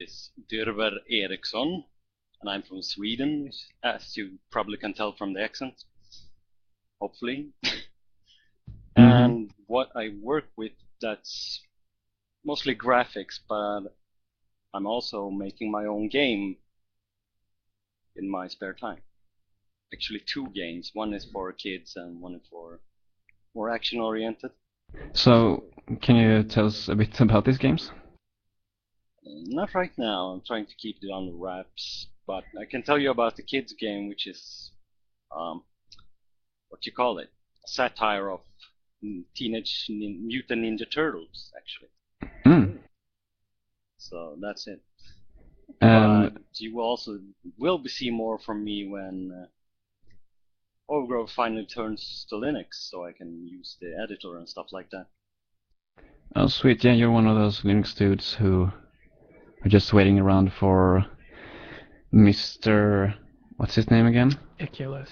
is Dyrver Eriksson, and I'm from Sweden, as you probably can tell from the accent, hopefully. And what I work with, that's mostly graphics, but I'm also making my own game in my spare time. Actually, two games. One is for kids and one is for more action-oriented. So, can you tell us a bit about these games? Not right now. I'm trying to keep it on the wraps, but I can tell you about the kids game, which is what you call it, a satire of Teenage Mutant Ninja Turtles, actually. So that's it. But you also will see more from me when Overgrowth finally turns to Linux, so I can use the editor and stuff like that. Oh, sweet. Yeah, you're one of those Linux dudes who are just waiting around for Mr. What's his name again? Iculus.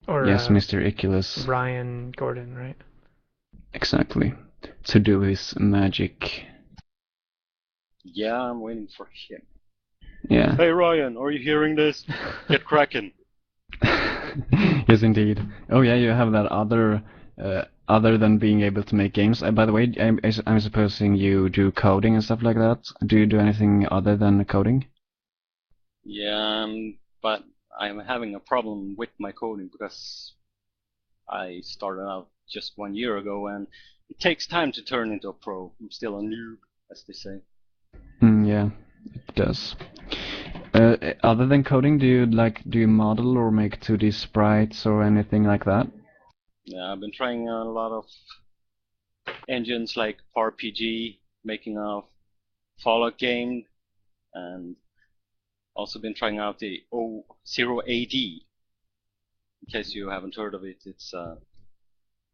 Or, yes, Mr. Iculus. Ryan Gordon, right? Exactly. To do his magic. Yeah, I'm waiting for him. Yeah. Hey Ryan, are you hearing this? Get cracking. Yes, indeed. Oh yeah, you have that other than being able to make games. By the way, I'm supposing you do coding and stuff like that. Do you do anything other than coding? Yeah, but I'm having a problem with my coding because I started out just 1 year ago, and it takes time to turn into a pro. I'm still a noob, as they say. Yeah, it does. Other than coding, do you model or make 2D sprites or anything like that? Yeah, I've been trying a lot of engines like RPG, making a Fallout game, and also been trying out the OGWeekly. In case you haven't heard of it, it's a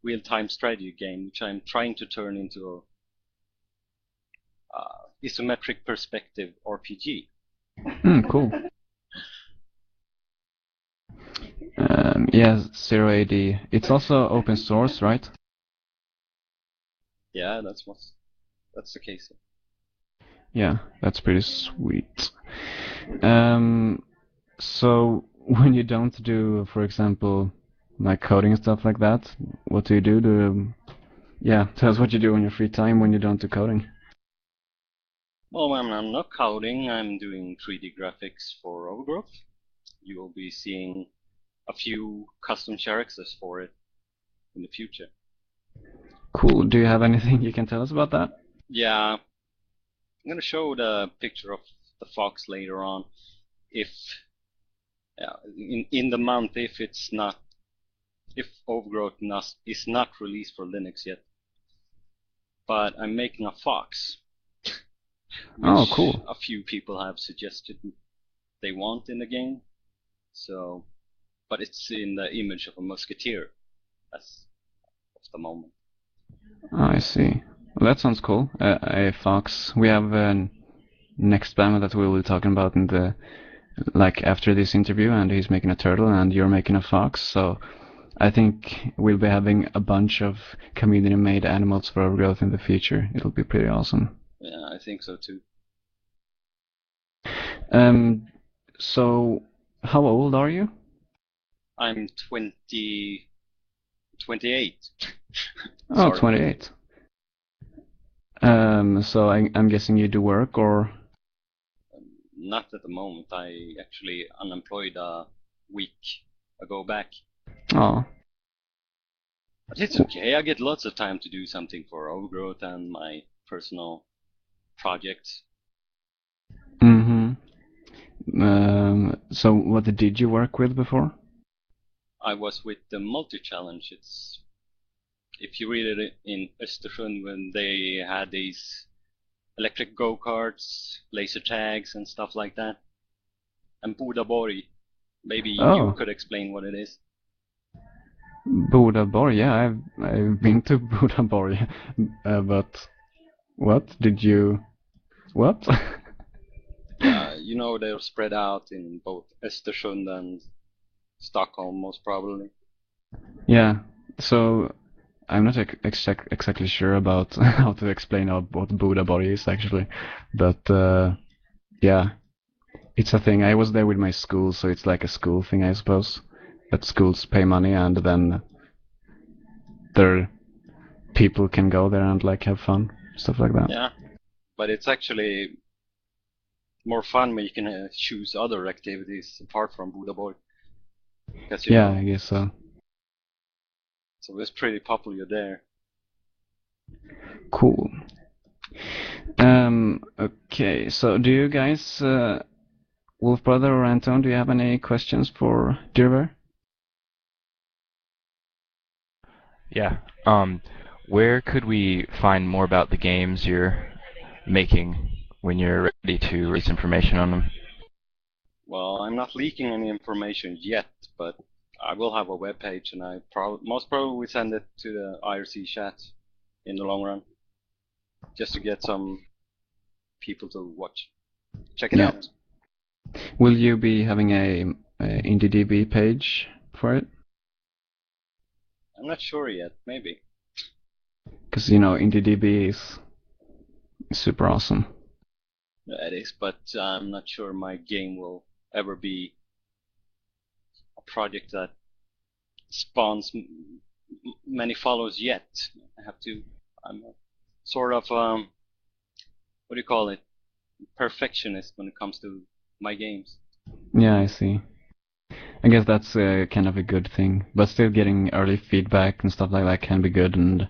real-time strategy game which I'm trying to turn into a isometric perspective RPG. Cool. Yeah, 0AD. It's also open source, right? Yeah, that's the case. Yeah, that's pretty sweet. So when you don't do, for example, like coding and stuff like that, what do you do? Tell us what you do in your free time when you don't do coding. Well, when I'm not coding, I'm doing 3D graphics for Overgrowth. You will be seeing a few custom characters for it in the future. Cool. Do you have anything you can tell us about that? Yeah, I'm gonna show the picture of the fox later on. If in the month, if Overgrowth is not released for Linux yet, but I'm making a fox. Oh, cool. A few people have suggested they want in the game. So, but it's in the image of a musketeer as of the moment. Oh, I see. Well, that sounds cool. A fox. We have next banner that we'll be talking about in the after this interview, and he's making a turtle, and you're making a fox. So I think we'll be having a bunch of community-made animals for Overgrowth in the future. It'll be pretty awesome. Yeah, I think so too. So how old are you? I'm 28. Oh, 28. So I'm guessing you do work or? Not at the moment. I actually unemployed a week ago back. Oh. But it's okay. I get lots of time to do something for Overgrowth and my personal projects. So what did you work with before? I was with the multi-challenge. If you read it in Östersund when they had these electric go-karts, laser tags and stuff like that. And Bodaborg. Maybe you could explain what it is. Bodaborg, yeah, I've been to Bodaborg, but what? Yeah, they're spread out in both Östersund and Stockholm, most probably. Yeah, so I'm not exactly sure about how to explain what Bodaborg is actually, but Yeah, it's a thing. I was there with my school, so it's like a school thing, I suppose. That schools pay money, and then their people can go there and like have fun, stuff like that. Yeah, but it's actually more fun when you can choose other activities apart from Buddha Boy. Because, Yeah, I guess so. so it's pretty popular there. Cool. Okay, so do you guys, Wolf Brother or Anton, do you have any questions for Dirver? Yeah. Where could we find more about the games you're making when you're ready to release information on them? Well, I'm not leaking any information yet, but I will have a web page, and I most probably will send it to the IRC chat in the long run, just to get some people to watch. Check it Yeah. out. Will you be having a IndieDB page for it? I'm not sure yet. Maybe. Because, you know, IndieDB is super awesome. It is, but I'm not sure my game will ever be a project that spawns many followers yet. I'm a sort of, what do you call it? Perfectionist when it comes to my games. Yeah, I see. I guess that's kind of a good thing, but still getting early feedback and stuff like that can be good, and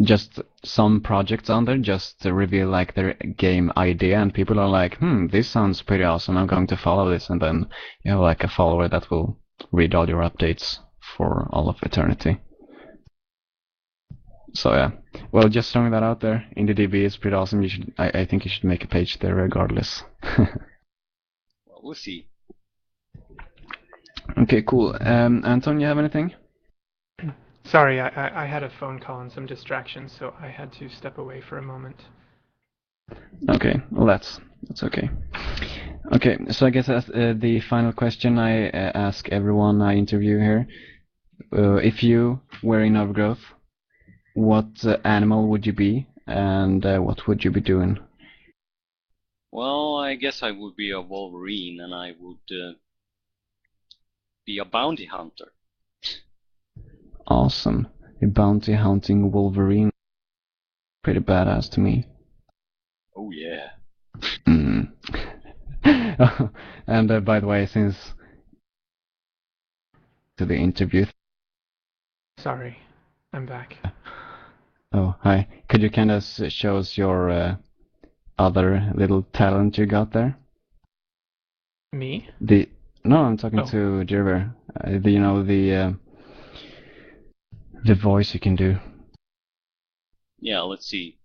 just some projects on there just reveal like their game idea, and people are like, this sounds pretty awesome, I'm going to follow this, and then you have like a follower that will read all your updates for all of eternity. So yeah, well, just throwing that out there, IndieDB is pretty awesome. I think you should make a page there regardless. Well, we'll see. Okay, cool. Anton, you have anything? Sorry, I had a phone call and some distractions, so I had to step away for a moment. Okay, well that's okay. Okay, so I guess as the final question I ask everyone I interview here, if you were in Overgrowth, what animal would you be, and what would you be doing? Well, I guess I would be a Wolverine, and I would be a bounty hunter. Awesome. A bounty hunting Wolverine. Pretty badass to me. Oh yeah. Mm. And by the way, since to the interview. Sorry, I'm back. Oh, hi. Could you kind of show us your other little talent you got there? Me? No, I'm talking Oh. to Jerver. You know the voice you can do. Yeah, let's see.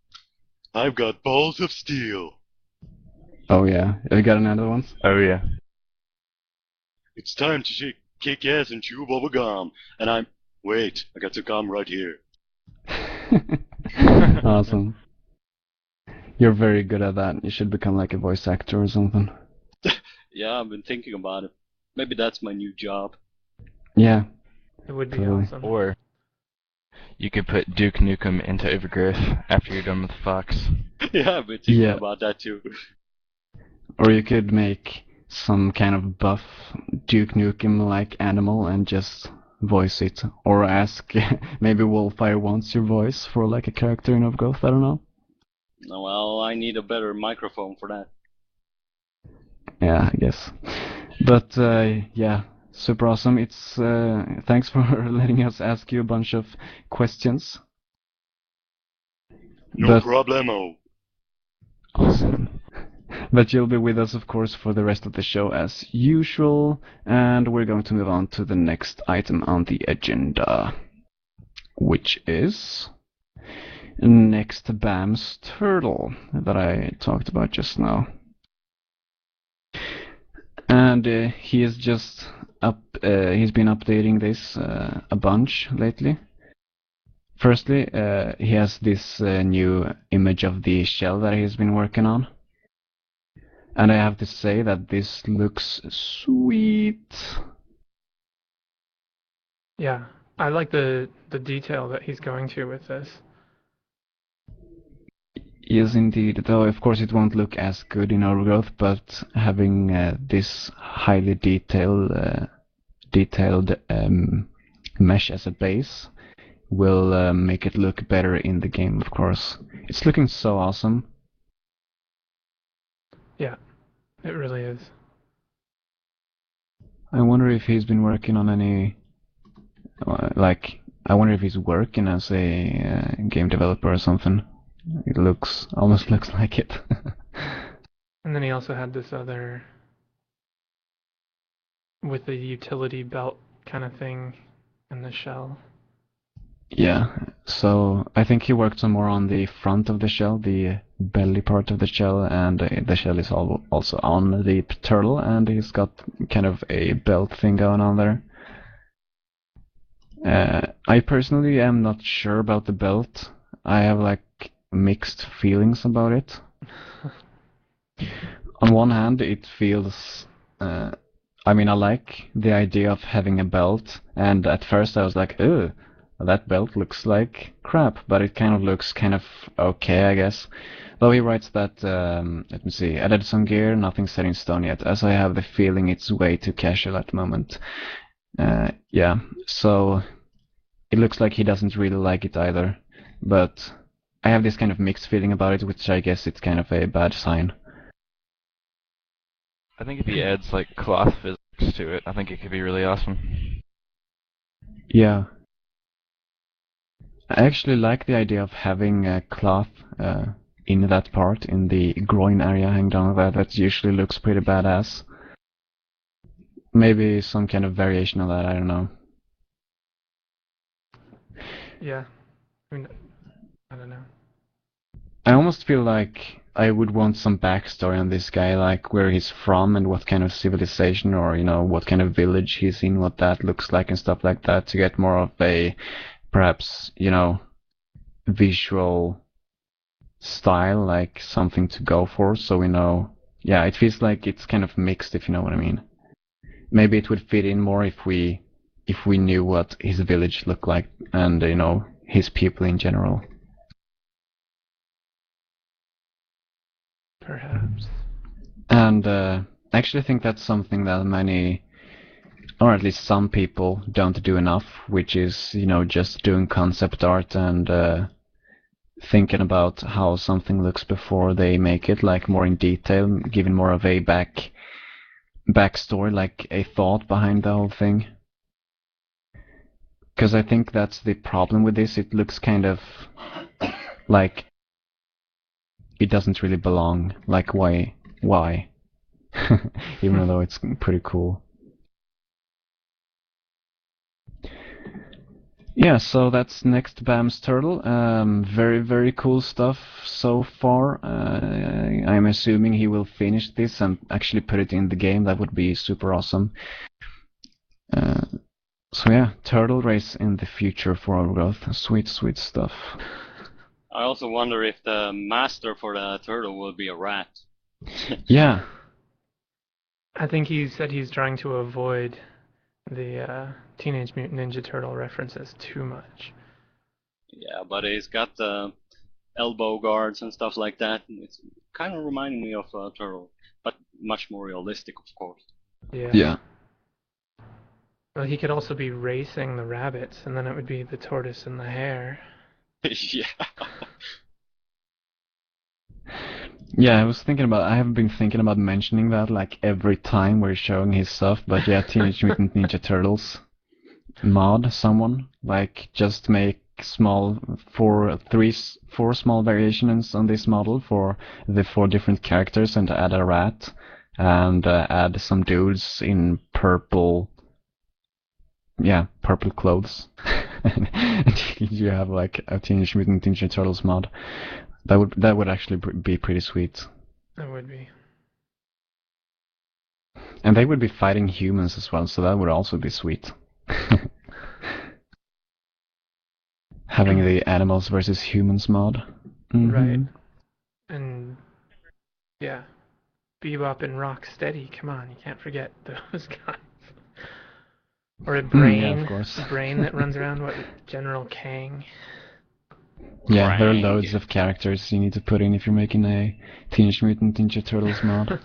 I've got balls of steel. Oh yeah, have you got another one? Oh yeah. It's time to kick ass and chew bubble gum. And wait, I got the gum right here. Awesome. You're very good at that. You should become like a voice actor or something. Yeah, I've been thinking about it. Maybe that's my new job. Yeah. It would be Totally. awesome. Or you could put Duke Nukem into Overgrowth after you're done with Fox. Yeah, I've been thinking Yeah. about that too. Or you could make some kind of buff Duke Nukem-like animal and just voice it. Or ask, maybe Wolfire wants your voice for like a character in Overgrowth, I don't know. Well, I need a better microphone for that. Yeah, I guess. But yeah, super awesome. It's thanks for letting us ask you a bunch of questions. No problemo. Awesome. But you'll be with us, of course, for the rest of the show as usual, and we're going to move on to the next item on the agenda, which is Next Bam's turtle that I talked about just now. And he is just he's been updating this a bunch lately. Firstly, he has this new image of the shell that he's been working on. And I have to say that this looks sweet. Yeah, I like the detail that he's going to with this. Yes, indeed. Though, of course, it won't look as good in Overgrowth, but having this highly detailed mesh as a base will make it look better in the game, of course. It's looking so awesome. Yeah, it really is. I wonder if he's been working on any, I wonder if he's working as a game developer or something. It almost looks like it. And then he also had this other with the utility belt kind of thing in the shell. Yeah, so I think he worked some more on the front of the shell, the belly part of the shell, and the shell is also on the turtle, and he's got kind of a belt thing going on there. I personally am not sure about the belt. I have like mixed feelings about it. On one hand, it feels, I mean, I like the idea of having a belt, and at first I was like, ugh, that belt looks like crap, but it kind of looks kind of okay, I guess. Though he writes that, let me see, added some gear, nothing set in stone yet, as I have the feeling it's way too casual at the moment. Yeah, so it looks like he doesn't really like it either, but I have this kind of mixed feeling about it, which I guess it's kind of a bad sign. I think if he adds like cloth physics to it, I think it could be really awesome. Yeah. I actually like the idea of having a cloth in that part, in the groin area, hang down there. That usually looks pretty badass. Maybe some kind of variation of that, I don't know. Yeah, I mean, I don't know. I almost feel like I would want some backstory on this guy, like where he's from and what kind of civilization or, what kind of village he's in, what that looks like and stuff like that, to get more of a, perhaps, visual style, like something to go for, so we know. Yeah, it feels like it's kind of mixed, if you know what I mean. Maybe it would fit in more if we knew what his village looked like and, his people in general. Perhaps. And I actually think that's something that many, or at least some people, don't do enough, which is, just doing concept art and thinking about how something looks before they make it, like more in detail, giving more of a backstory, like a thought behind the whole thing. Because I think that's the problem with this. It looks kind of like it doesn't really belong. Like, why? Even though it's pretty cool. Yeah, so that's next Bam's Turtle. Very, very cool stuff so far. I'm assuming he will finish this and actually put it in the game. That would be super awesome. So yeah, turtle race in the future for Overgrowth. Sweet, sweet stuff. I also wonder if the master for the turtle will be a rat. Yeah. I think he said he's trying to avoid the Teenage Mutant Ninja Turtle references too much. Yeah, but he's got the elbow guards and stuff like that. It's kind of reminding me of a turtle, but much more realistic, of course. Yeah. Well, he could also be racing the rabbits, and then it would be the tortoise and the hare. Yeah. Yeah, I haven't been thinking about mentioning that like every time we're showing his stuff, but yeah, Teenage Mutant Ninja Turtles mod someone, like just make four small variations on this model for the 4 different characters and add a rat and add some dudes in purple clothes. And you have like a Teenage Mutant Ninja Turtles mod. That would actually be pretty sweet. That would be. And they would be fighting humans as well, so that would also be sweet. Having the animals versus humans mod. Mm-hmm. Right. And yeah, Bebop and Rocksteady. Come on, you can't forget those guys. Or a brain, yeah, of course. a brain that runs around. What, General Kang? Yeah, there are Krang. loads of characters you need to put in if you're making a Teenage Mutant Ninja Turtles mod.